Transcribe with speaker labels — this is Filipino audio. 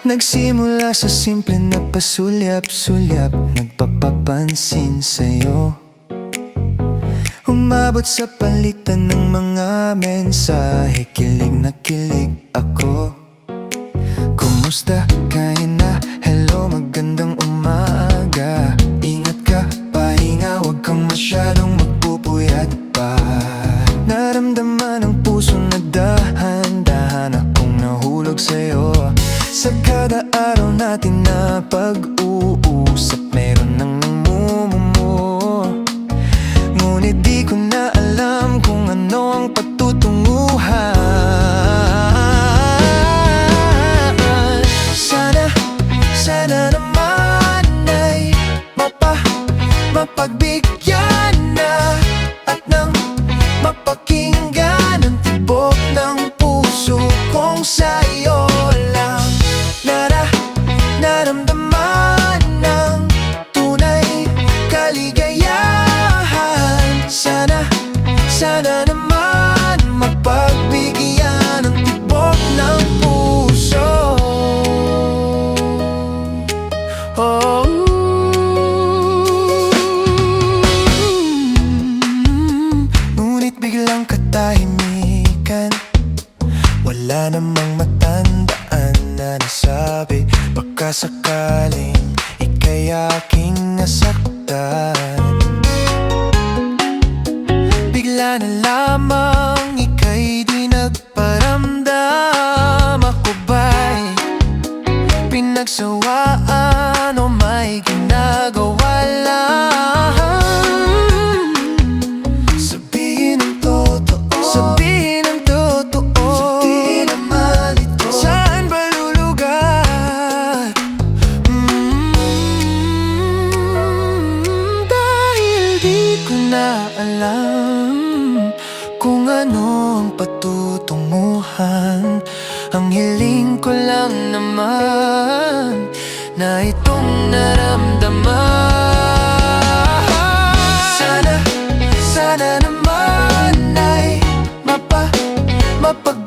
Speaker 1: Nagsimula sa simple na pasulyap-sulyap, nagpapapansin sa'yo. Umabot sa palitan ng mga mensahe, kilig na kilig ako. Kumusta, kain na, hello, magandang umaga. Ingat ka, pahinga, huwag kang masyadong magpupuyat pa. Naramdaman ang puso na dahan-dahan akong nahulog sa'yo. Sa kada araw natin na pag-uusap, meron nang namumumo. Ngunit di ko na alam kung ano ang patutunguhan. Sana naman ay mapagbigyan na at nang mapakinggan ang tibok ng puso kong sa'yo lang naramdaman ng tunay kaligayahan. Sana naman mapagbigyan ang tibok ng puso. Oh, ngunit biglang katahimikan, wala namang matandaan na nasabi. Baka sakaling ika'y aking nasaktan. Bigla na lamang ika'y di nagparamdam. Ako ba'y pinagsawaan o may ginagawa lang? Sabihin ang totoo, sabihin ang totoo. Di naman ito, saan ba lulugar? Dahil di ko na alam kung ano ang patutunguhan. Ang hiling ko lang naman na itong naramdaman. Sana naman ay mapag